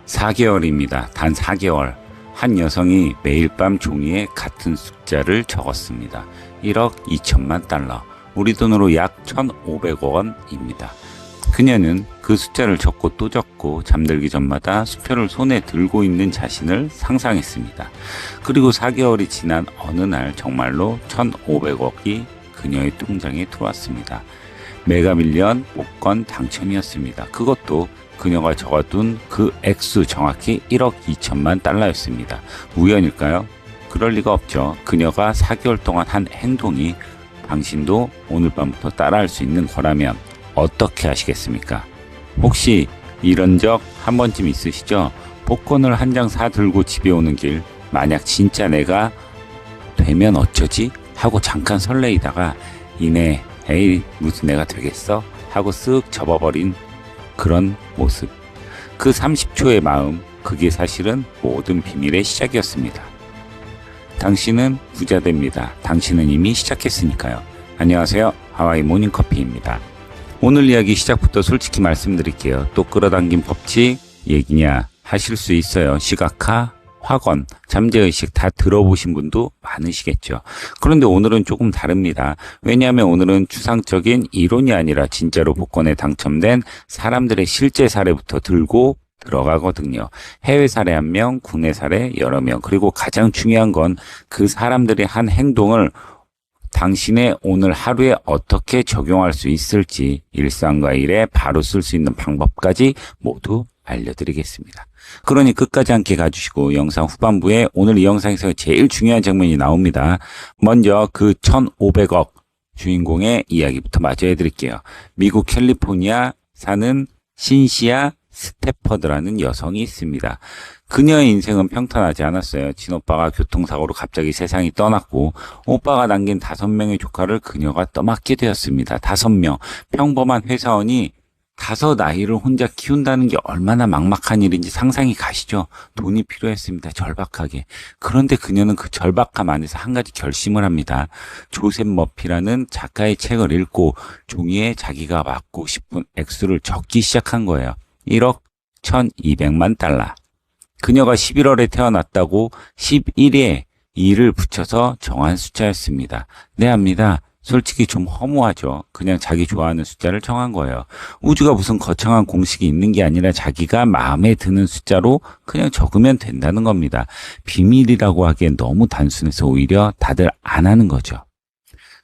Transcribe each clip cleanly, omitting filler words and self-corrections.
4개월입니다. 단 4개월. 한 여성이 매일 밤 종이에 같은 숫자를 적었습니다. 1억 2천만 달러. 우리 돈으로 약 1,500억 원입니다. 그녀는 그 숫자를 적고 또 적고 잠들기 전마다 수표를 손에 들고 있는 자신을 상상했습니다. 그리고 4개월이 지난 어느 날 정말로 1,500억이 그녀의 통장에 들어왔습니다. 메가밀리언 복권 당첨이었습니다. 그것도 그녀가 적어둔 그 액수 정확히 1억 2천만 달러였습니다. 우연일까요? 그럴 리가 없죠. 그녀가 4개월 동안 한 행동이 당신도 오늘 밤부터 따라할 수 있는 거라면 어떻게 하시겠습니까? 혹시 이런 적 한 번쯤 있으시죠? 복권을 한 장 사들고 집에 오는 길, 만약 진짜 내가 되면 어쩌지? 하고 잠깐 설레이다가 이내 에이 무슨 내가 되겠어? 하고 쓱 접어버린 그런 모습. 그 30초의 마음, 그게 사실은 모든 비밀의 시작이었습니다. 당신은 부자 됩니다. 당신은 이미 시작했으니까요. 안녕하세요. 하와이 모닝커피입니다. 오늘 이야기 시작부터 솔직히 말씀드릴게요. 또 끌어당긴 법칙 얘기냐 하실 수 있어요. 시각화, 확언, 잠재의식 다 들어보신 분도 많으시겠죠. 그런데 오늘은 조금 다릅니다. 왜냐하면 오늘은 추상적인 이론이 아니라 진짜로 복권에 당첨된 사람들의 실제 사례부터 들고 들어가거든요. 해외 사례 1명, 국내 사례 여러 명, 그리고 가장 중요한 건 그 사람들이 한 행동을 당신의 오늘 하루에 어떻게 적용할 수 있을지 일상과 일에 바로 쓸 수 있는 방법까지 모두 알려드리겠습니다. 그러니 끝까지 함께 가주시고 영상 후반부에 오늘 이 영상에서 제일 중요한 장면이 나옵니다. 먼저 그 1,500억 주인공의 이야기부터 마저 해드릴게요. 미국 캘리포니아 사는 신시아 스태퍼드라는 여성이 있습니다. 그녀의 인생은 평탄하지 않았어요. 친오빠가 교통사고로 갑자기 세상이 떠났고 오빠가 남긴 5명의 조카를 그녀가 떠맡게 되었습니다. 5명. 평범한 회사원이 5 아이를 혼자 키운다는 게 얼마나 막막한 일인지 상상이 가시죠? 돈이 필요했습니다. 절박하게. 그런데 그녀는 그 절박함 안에서 한 가지 결심을 합니다. 조셉 머피라는 작가의 책을 읽고 종이에 자기가 받고 싶은 액수를 적기 시작한 거예요. 1억 1,200만 달러. 그녀가 11월에 태어났다고 11에 2를 붙여서 정한 숫자였습니다. 네, 압니다. 솔직히 좀 허무하죠. 그냥 자기 좋아하는 숫자를 정한 거예요. 우주가 무슨 거창한 공식이 있는 게 아니라 자기가 마음에 드는 숫자로 그냥 적으면 된다는 겁니다. 비밀이라고 하기엔 너무 단순해서 오히려 다들 안 하는 거죠.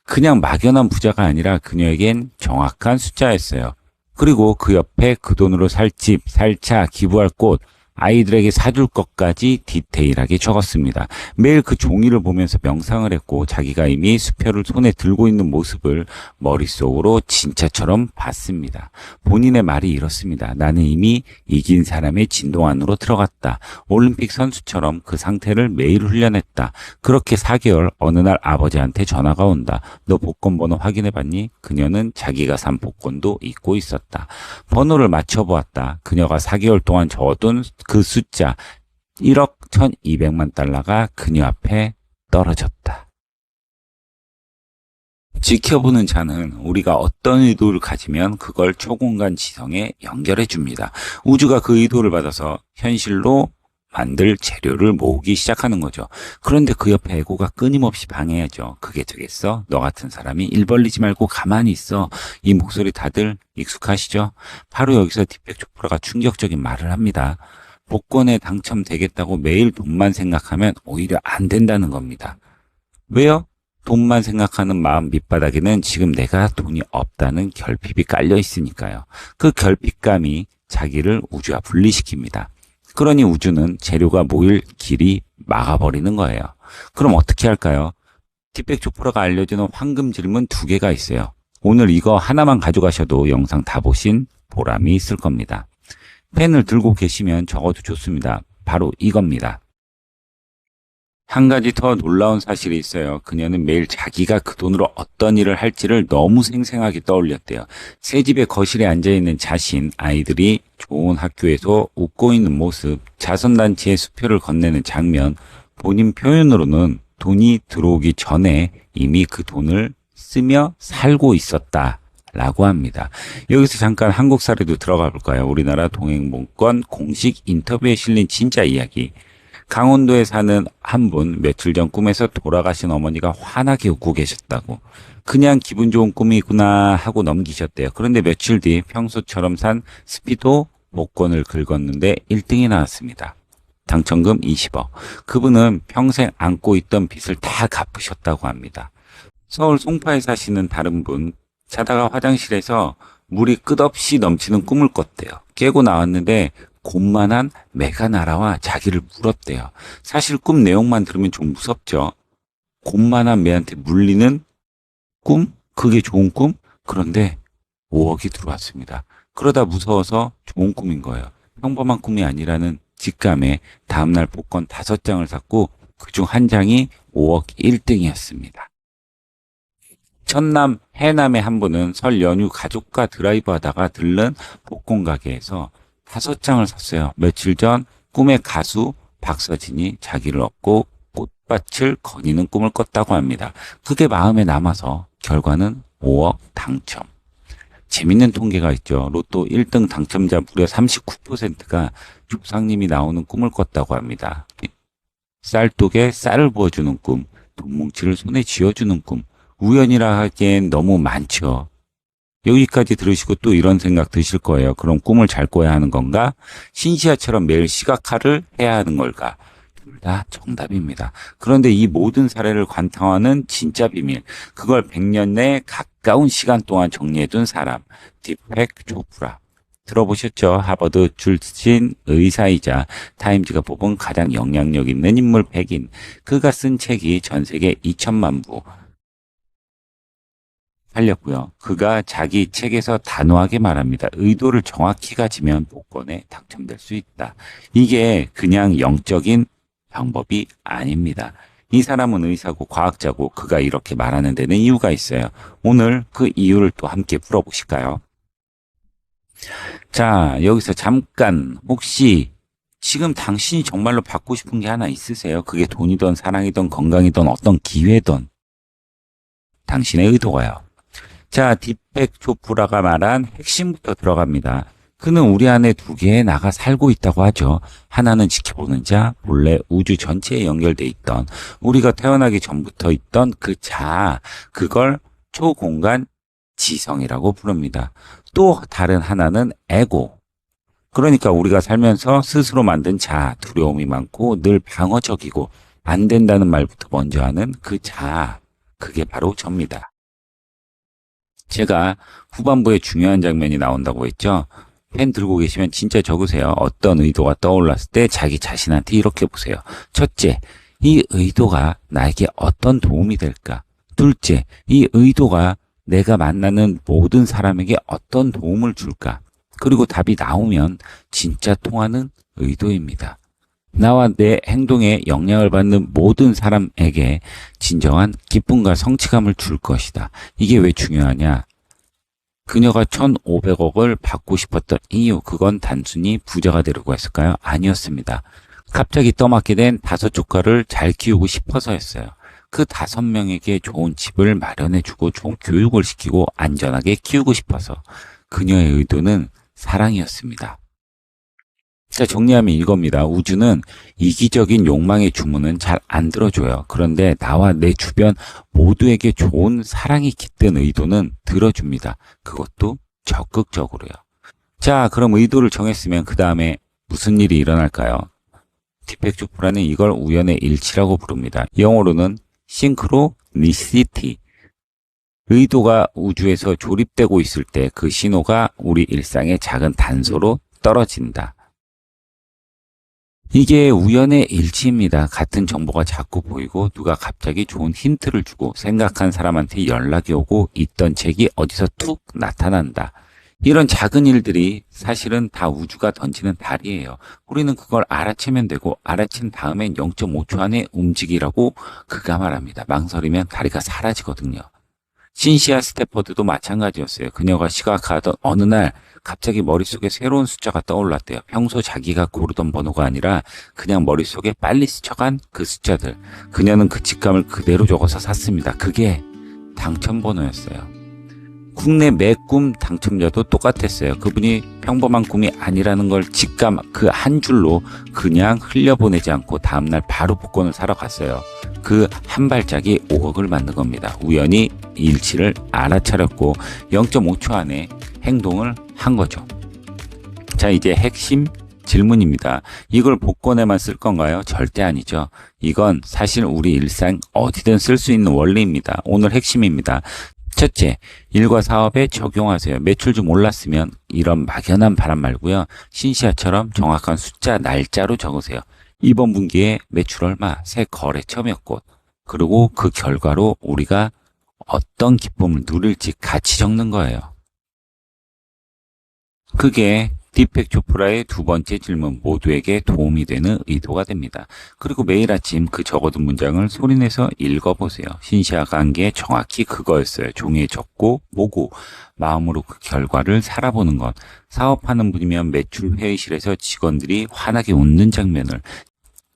그냥 막연한 부자가 아니라 그녀에겐 정확한 숫자였어요. 그리고 그 옆에 그 돈으로 살 집, 살 차, 기부할 곳, 아이들에게 사줄 것까지 디테일하게 적었습니다. 매일 그 종이를 보면서 명상을 했고 자기가 이미 수표를 손에 들고 있는 모습을 머릿속으로 진짜처럼 봤습니다. 본인의 말이 이렇습니다. 나는 이미 이긴 사람의 진동 안으로 들어갔다. 올림픽 선수처럼 그 상태를 매일 훈련했다. 그렇게 4개월 어느 날 아버지한테 전화가 온다. 너 복권 번호 확인해봤니? 그녀는 자기가 산 복권도 잊고 있었다. 번호를 맞춰보았다. 그녀가 4개월 동안 적어둔 그 숫자 1억 1,200만 달러가 그녀 앞에 떨어졌다. 지켜보는 자는 우리가 어떤 의도를 가지면 그걸 초공간 지성에 연결해 줍니다. 우주가 그 의도를 받아서 현실로 만들 재료를 모으기 시작하는 거죠. 그런데 그 옆에 에고가 끊임없이 방해하죠. 그게 되겠어? 너 같은 사람이 일 벌리지 말고 가만히 있어. 이 목소리 다들 익숙하시죠? 바로 여기서 디펙 조프라가 충격적인 말을 합니다. 복권에 당첨되겠다고 매일 돈만 생각하면 오히려 안 된다는 겁니다. 왜요? 돈만 생각하는 마음 밑바닥에는 지금 내가 돈이 없다는 결핍이 깔려 있으니까요. 그 결핍감이 자기를 우주와 분리시킵니다. 그러니 우주는 재료가 모일 길이 막아버리는 거예요. 그럼 어떻게 할까요? 디펙 조프라가 알려주는 황금 질문 2개가 있어요. 오늘 이거 하나만 가져가셔도 영상 다 보신 보람이 있을 겁니다. 펜을 들고 계시면 적어도 좋습니다. 바로 이겁니다. 한 가지 더 놀라운 사실이 있어요. 그녀는 매일 자기가 그 돈으로 어떤 일을 할지를 너무 생생하게 떠올렸대요. 새 집의 거실에 앉아있는 자신, 아이들이 좋은 학교에서 웃고 있는 모습, 자선단체에 수표를 건네는 장면, 본인 표현으로는 돈이 들어오기 전에 이미 그 돈을 쓰며 살고 있었다 라고 합니다. 여기서 잠깐 한국 사례도 들어가 볼까요? 우리나라 동행본권 공식 인터뷰에 실린 진짜 이야기. 강원도에 사는 한 분, 며칠 전 꿈에서 돌아가신 어머니가 환하게 웃고 계셨다고. 그냥 기분 좋은 꿈이구나 하고 넘기셨대요. 그런데 며칠 뒤 평소처럼 산 스피도 복권을 긁었는데 1등이 나왔습니다. 당첨금 20억. 그분은 평생 안고 있던 빚을 다 갚으셨다고 합니다. 서울 송파에 사시는 다른 분, 자다가 화장실에서 물이 끝없이 넘치는 꿈을 꿨대요. 깨고 나왔는데 곰만한 매가 날아와 자기를 물었대요. 사실 꿈 내용만 들으면 좀 무섭죠. 곰만한 매한테 물리는 꿈? 그게 좋은 꿈? 그런데 5억이 들어왔습니다. 그러다 무서워서 좋은 꿈인 거예요. 평범한 꿈이 아니라는 직감에 다음날 복권 5장을 샀고 그중 한 장이 5억 1등이었습니다. 전남 해남의 한 분은 설 연휴 가족과 드라이브 하다가 들른 복권 가게에서 5장을 샀어요. 며칠 전 꿈의 가수 박서진이 자기를 얻고 꽃밭을 거니는 꿈을 꿨다고 합니다. 그게 마음에 남아서 결과는 5억 당첨. 재밌는 통계가 있죠. 로또 1등 당첨자 무려 39%가 조상님이 나오는 꿈을 꿨다고 합니다. 쌀독에 쌀을 부어주는 꿈, 돈뭉치를 손에 쥐어주는 꿈, 우연이라 하기엔 너무 많죠. 여기까지 들으시고 또 이런 생각 드실 거예요. 그럼 꿈을 잘 꿔야 하는 건가? 신시아처럼 매일 시각화를 해야 하는 걸까? 둘 다 정답입니다. 그런데 이 모든 사례를 관통하는 진짜 비밀, 그걸 100년 내 가까운 시간 동안 정리해둔 사람, 딥팩 조프라. 들어보셨죠? 하버드 출신 의사이자 타임즈가 뽑은 가장 영향력 있는 인물 100인. 그가 쓴 책이 전 세계 2천만 부 팔렸고요. 그가 자기 책에서 단호하게 말합니다. 의도를 정확히 가지면 복권에 당첨될 수 있다. 이게 그냥 영적인 방법이 아닙니다. 이 사람은 의사고 과학자고 그가 이렇게 말하는 데는 이유가 있어요. 오늘 그 이유를 또 함께 풀어보실까요? 자, 여기서 잠깐 혹시 지금 당신이 정말로 받고 싶은 게 하나 있으세요? 그게 돈이든 사랑이든 건강이든 어떤 기회든 당신의 의도가요. 자, 딥팩 조프라가 말한 핵심부터 들어갑니다. 그는 우리 안에 두 개의 나가 살고 있다고 하죠. 하나는 지켜보는 자, 본래 우주 전체에 연결돼 있던 우리가 태어나기 전부터 있던 그 자, 그걸 초공간 지성이라고 부릅니다. 또 다른 하나는 에고. 그러니까 우리가 살면서 스스로 만든 자, 두려움이 많고 늘 방어적이고 안 된다는 말부터 먼저 하는 그 자, 그게 바로 접니다. 제가 후반부에 중요한 장면이 나온다고 했죠. 펜 들고 계시면 진짜 적으세요. 어떤 의도가 떠올랐을 때 자기 자신한테 이렇게 보세요. 첫째, 이 의도가 나에게 어떤 도움이 될까? 둘째, 이 의도가 내가 만나는 모든 사람에게 어떤 도움을 줄까? 그리고 답이 나오면 진짜 통하는 의도입니다. 나와 내 행동에 영향을 받는 모든 사람에게 진정한 기쁨과 성취감을 줄 것이다. 이게 왜 중요하냐? 그녀가 1,500억을 받고 싶었던 이유, 그건 단순히 부자가 되려고 했을까요? 아니었습니다. 갑자기 떠맡게 된 5 조카를 잘 키우고 싶어서였어요. 그 5명에게 좋은 집을 마련해주고 좋은 교육을 시키고 안전하게 키우고 싶어서. 그녀의 의도는 사랑이었습니다. 자, 정리하면 이겁니다. 우주는 이기적인 욕망의 주문은 잘 안 들어줘요. 그런데 나와 내 주변 모두에게 좋은 사랑이 깃든 의도는 들어줍니다. 그것도 적극적으로요. 자, 그럼 의도를 정했으면 그 다음에 무슨 일이 일어날까요? 딥팩 조프라는 이걸 우연의 일치라고 부릅니다. 영어로는 싱크로니시티. 의도가 우주에서 조립되고 있을 때 그 신호가 우리 일상의 작은 단서로 떨어진다. 이게 우연의 일치입니다. 같은 정보가 자꾸 보이고 누가 갑자기 좋은 힌트를 주고 생각한 사람한테 연락이 오고 있던 책이 어디서 툭 나타난다. 이런 작은 일들이 사실은 다 우주가 던지는 달이에요. 우리는 그걸 알아채면 되고 알아챈 다음엔 0.5초 안에 움직이라고 그가 말합니다. 망설이면 다리가 사라지거든요. 신시아 스태퍼드도 마찬가지였어요. 그녀가 시각화하던 어느 날 갑자기 머릿속에 새로운 숫자가 떠올랐대요. 평소 자기가 고르던 번호가 아니라 그냥 머릿속에 빨리 스쳐간 그 숫자들. 그녀는 그 직감을 그대로 적어서 샀습니다. 그게 당첨번호였어요. 국내 매 꿈 당첨자도 똑같았어요. 그분이 평범한 꿈이 아니라는 걸 직감 그 한 줄로 그냥 흘려보내지 않고 다음날 바로 복권을 사러 갔어요. 그 한 발짝이 5억을 만든 겁니다. 우연히 일치를 알아차렸고 0.5초 안에 행동을 한 거죠. 자, 이제 핵심 질문입니다. 이걸 복권에만 쓸 건가요? 절대 아니죠. 이건 사실 우리 일상 어디든 쓸 수 있는 원리입니다. 오늘 핵심입니다. 첫째, 일과 사업에 적용하세요. 매출주 몰랐으면 이런 막연한 바람 말고요. 신시아처럼 정확한 숫자, 날짜로 적으세요. 이번 분기에 매출 얼마, 새 거래처 몇 곳, 그리고 그 결과로 우리가 어떤 기쁨을 누릴지 같이 적는 거예요. 그게 디펙 조프라의 두 번째 질문, 모두에게 도움이 되는 의도가 됩니다. 그리고 매일 아침 그 적어둔 문장을 소리내서 읽어보세요. 신시아가 한 게 정확히 그거였어요. 종이에 적고 보고 마음으로 그 결과를 살아보는 것. 사업하는 분이면 매출 회의실에서 직원들이 환하게 웃는 장면을,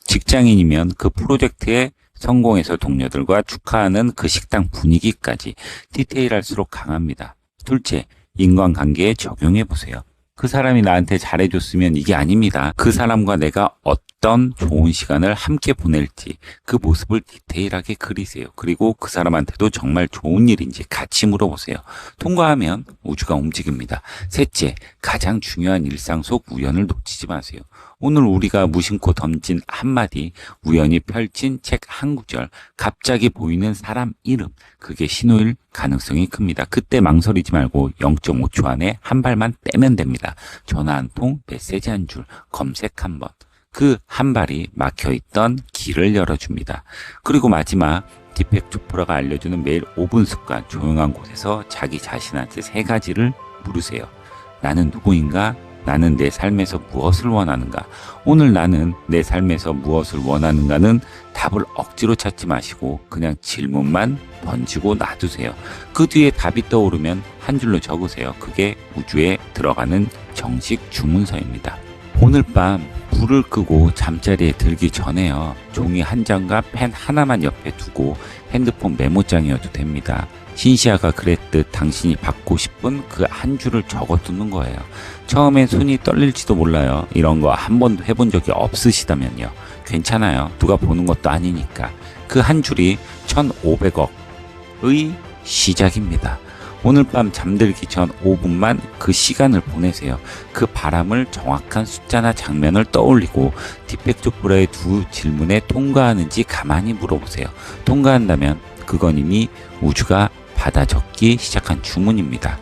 직장인이면 그 프로젝트에 성공해서 동료들과 축하하는 그 식당 분위기까지 디테일할수록 강합니다. 둘째, 인간관계에 적용해보세요. 그 사람이 나한테 잘해줬으면 이게 아닙니다. 그 사람과 내가 어떤 좋은 시간을 함께 보낼지 그 모습을 디테일하게 그리세요. 그리고 그 사람한테도 정말 좋은 일인지 같이 물어보세요. 통과하면 우주가 움직입니다. 셋째, 가장 중요한 일상 속 우연을 놓치지 마세요. 오늘 우리가 무심코 던진 한마디, 우연히 펼친 책 한 구절, 갑자기 보이는 사람 이름, 그게 신호일 가능성이 큽니다. 그때 망설이지 말고 0.5초 안에 한 발만 떼면 됩니다. 전화 한 통, 메시지 한 줄, 검색 한 번. 그 한 발이 막혀있던 길을 열어줍니다. 그리고 마지막, 디펙 조프라가 알려주는 매일 5분 습관, 조용한 곳에서 자기 자신한테 3가지를 물으세요. 나는 누구인가? 나는 내 삶에서 무엇을 원하는가? 오늘 나는 내 삶에서 무엇을 원하는가는 답을 억지로 찾지 마시고 그냥 질문만 던지고 놔두세요. 그 뒤에 답이 떠오르면 한 줄로 적으세요. 그게 우주에 들어가는 정식 주문서입니다. 오늘 밤 불을 끄고 잠자리에 들기 전에요. 종이 한 장과 펜 하나만 옆에 두고 핸드폰 메모장이어도 됩니다. 신시아가 그랬듯 당신이 받고 싶은 그 한 줄을 적어두는 거예요. 처음엔 손이 떨릴지도 몰라요. 이런 거 한 번도 해본 적이 없으시다면요. 괜찮아요. 누가 보는 것도 아니니까. 그 한 줄이 1,500억의 시작입니다. 오늘 밤 잠들기 전 5분만 그 시간을 보내세요. 그 바람을 정확한 숫자나 장면을 떠올리고 디펙 조프라의 두 질문에 통과하는지 가만히 물어보세요. 통과한다면 그건 이미 우주가 받아 적기 시작한 주문입니다.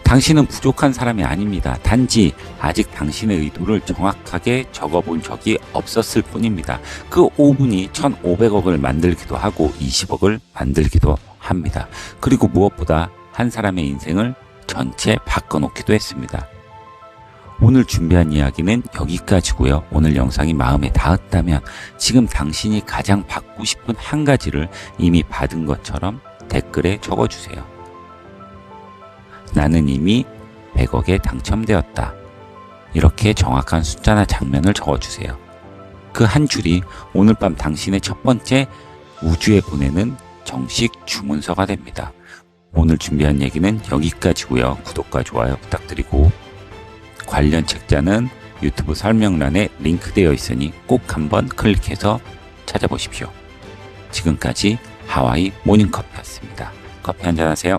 당신은 부족한 사람이 아닙니다. 단지 아직 당신의 의도를 정확하게 적어본 적이 없었을 뿐입니다. 그 5분이 1,500억을 만들기도 하고 20억을 만들기도 합니다. 그리고 무엇보다 한 사람의 인생을 전체 바꿔놓기도 했습니다. 오늘 준비한 이야기는 여기까지고요. 오늘 영상이 마음에 닿았다면 지금 당신이 가장 받고 싶은 한 가지를 이미 받은 것처럼 댓글에 적어주세요. 나는 이미 100억에 당첨되었다. 이렇게 정확한 숫자나 장면을 적어주세요. 그 한 줄이 오늘 밤 당신의 첫 번째 우주에 보내는 정식 주문서가 됩니다. 오늘 준비한 얘기는 여기까지고요. 구독과 좋아요 부탁드리고 관련 책자는 유튜브 설명란에 링크되어 있으니 꼭 한번 클릭해서 찾아보십시오. 지금까지 하와이 모닝커피였습니다. 커피 한잔 하세요.